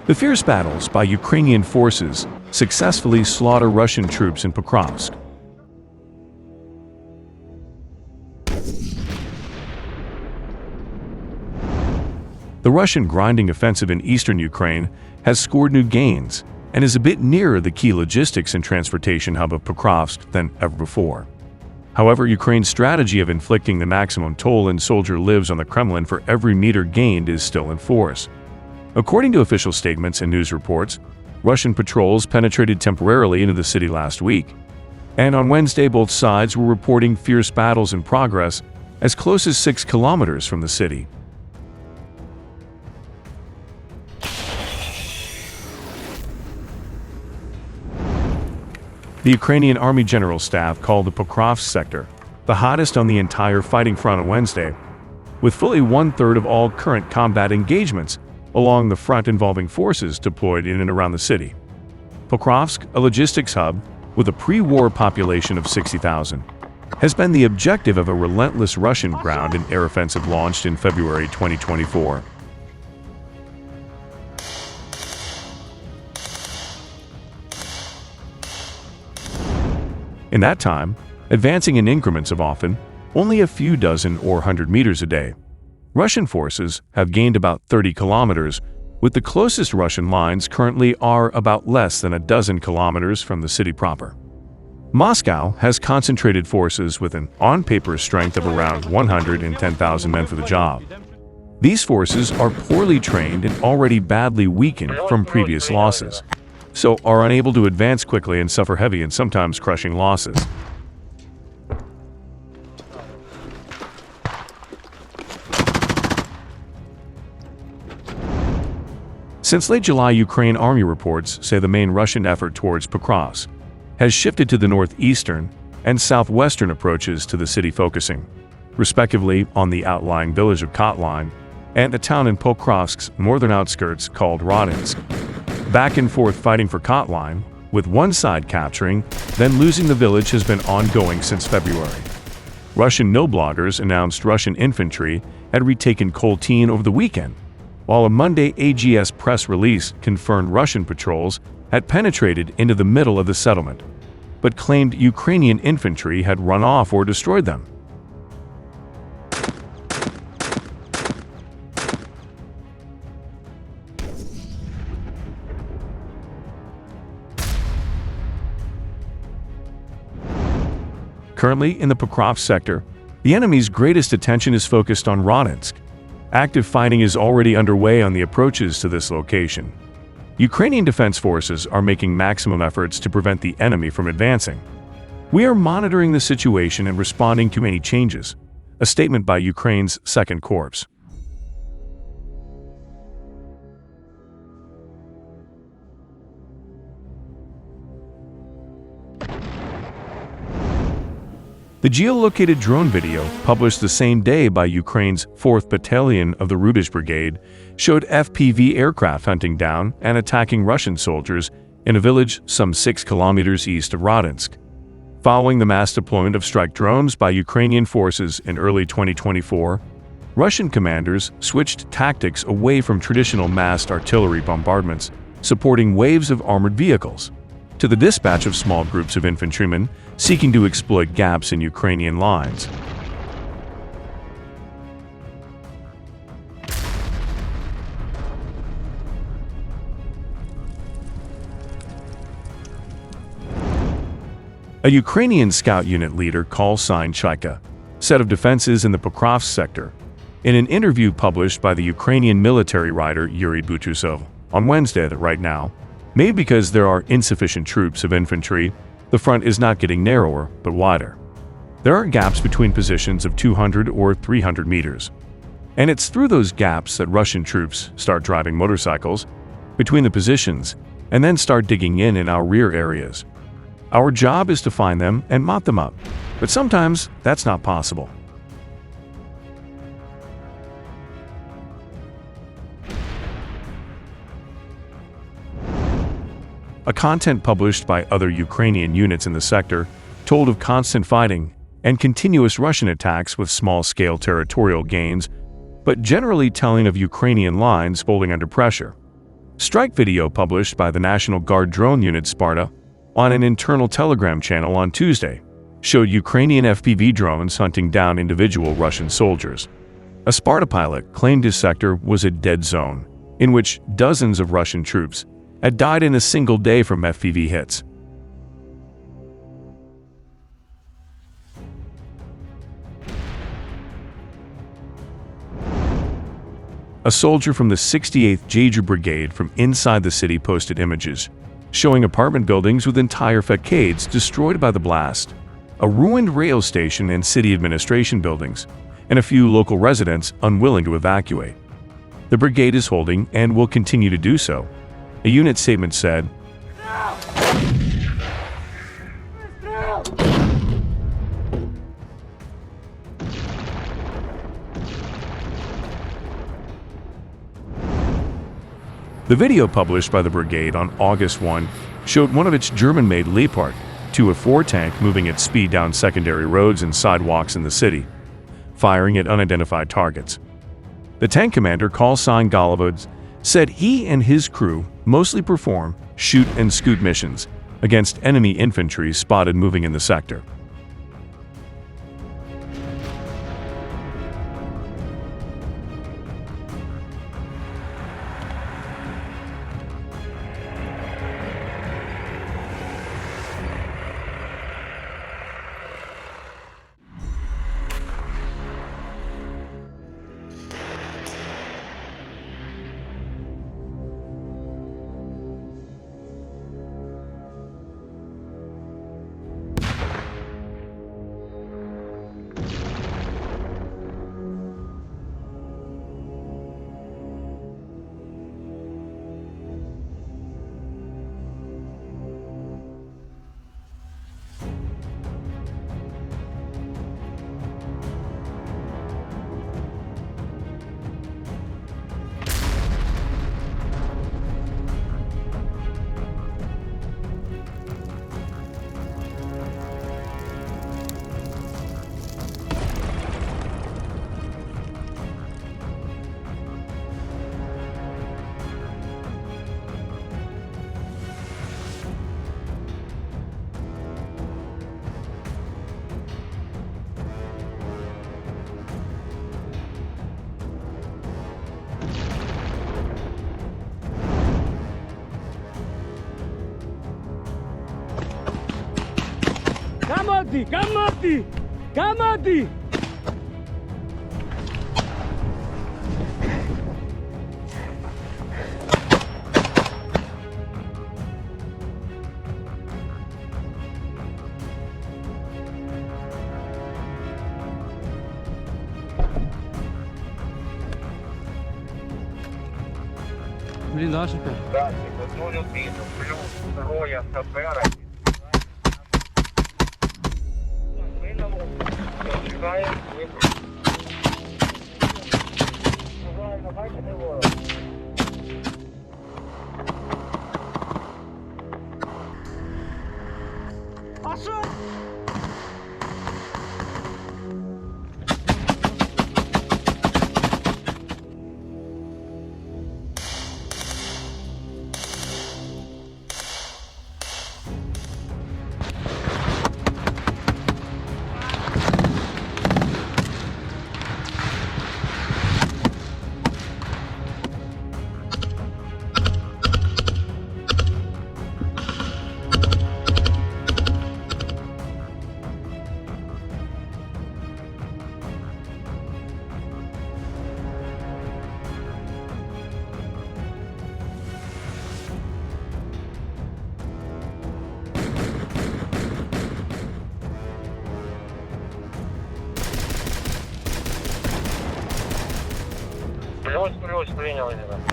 The fierce battles by Ukrainian forces successfully slaughter Russian troops in Pokrovsk. The Russian grinding offensive in eastern Ukraine has scored new gains and is a bit nearer the key logistics and transportation hub of Pokrovsk than ever before. However, Ukraine's strategy of inflicting the maximum toll in soldier lives on the Kremlin for every meter gained is still in force. According to official statements and news reports, Russian patrols penetrated temporarily into the city last week, and on Wednesday both sides were reporting fierce battles in progress as close as 6 kilometers from the city. The Ukrainian Army General Staff called the Pokrovsk sector the hottest on the entire fighting front on Wednesday, with fully one-third of all current combat engagements along the front involving forces deployed in and around the city. Pokrovsk, a logistics hub with a pre-war population of 60,000, has been the objective of a relentless Russian ground and air offensive launched in February 2024. In that time, advancing in increments of often only a few dozen or 100 meters a day, Russian forces have gained about 30 kilometers, with the closest Russian lines currently are about less than a dozen kilometers from the city proper. Moscow has concentrated forces with an on-paper strength of around 110,000 men for the job. These forces are poorly trained and already badly weakened from previous losses, so are unable to advance quickly and suffer heavy and sometimes crushing losses. Since late July, Ukrainian Army reports say the main Russian effort towards Pokrovsk has shifted to the northeastern and southwestern approaches to the city, focusing, respectively, on the outlying village of Kotline and a town in Pokrovsk's northern outskirts called Rodinsk. Back-and-forth fighting for Kotline, with one side capturing, then losing the village, has been ongoing since February. Russian no-bloggers announced Russian infantry had retaken Koltine over the weekend, while a Monday AGS press release confirmed Russian patrols had penetrated into the middle of the settlement, but claimed Ukrainian infantry had run off or destroyed them. Currently, in the Pokrovsk sector, the enemy's greatest attention is focused on Rodinsk. Active fighting is already underway on the approaches to this location. Ukrainian defense forces are making maximum efforts to prevent the enemy from advancing. "We are monitoring the situation and responding to any changes," a statement by Ukraine's 2nd Corps. The geolocated drone video, published the same day by Ukraine's 4th Battalion of the Rudish Brigade, showed FPV aircraft hunting down and attacking Russian soldiers in a village some 6 kilometers east of Rodinsk. Following the mass deployment of strike drones by Ukrainian forces in early 2024, Russian commanders switched tactics away from traditional massed artillery bombardments, supporting waves of armored vehicles, to the dispatch of small groups of infantrymen seeking to exploit gaps in Ukrainian lines. A Ukrainian scout unit leader, call sign Chaika, said of defenses in the Pokrovsk sector, in an interview published by the Ukrainian military writer Yuri Butrusov on Wednesday, that right now, maybe because there are insufficient troops of infantry, the front is not getting narrower, but wider. There are gaps between positions of 200 or 300 meters. And it's through those gaps that Russian troops start driving motorcycles between the positions and then start digging in our rear areas. Our job is to find them and mop them up, but sometimes that's not possible. A content published by other Ukrainian units in the sector told of constant fighting and continuous Russian attacks with small-scale territorial gains, but generally telling of Ukrainian lines folding under pressure. Strike video published by the National Guard drone unit Sparta on an internal Telegram channel on Tuesday showed Ukrainian FPV drones hunting down individual Russian soldiers. A Sparta pilot claimed his sector was a dead zone, in which dozens of Russian troops had died in a single day from FPV hits. A soldier from the 68th Jeju Brigade from inside the city posted images showing apartment buildings with entire facades destroyed by the blast, a ruined rail station and city administration buildings, and a few local residents unwilling to evacuate. The brigade is holding and will continue to do so. A unit statement said, The video published by the brigade on August 1 showed one of its German-made Leopard 2A4 tank moving at speed down secondary roads and sidewalks in the city, firing at unidentified targets. The tank commander, call sign Golovod, said he and his crew mostly perform shoot and scoot missions against enemy infantry spotted moving in the sector. Камади! Бліндаж опять. Так, одну людину, плюс троє сапера. Ми на лодці. Чекаємо вибух. Правильно, бачите ворог? А що? Плюс, прийняли, ребят.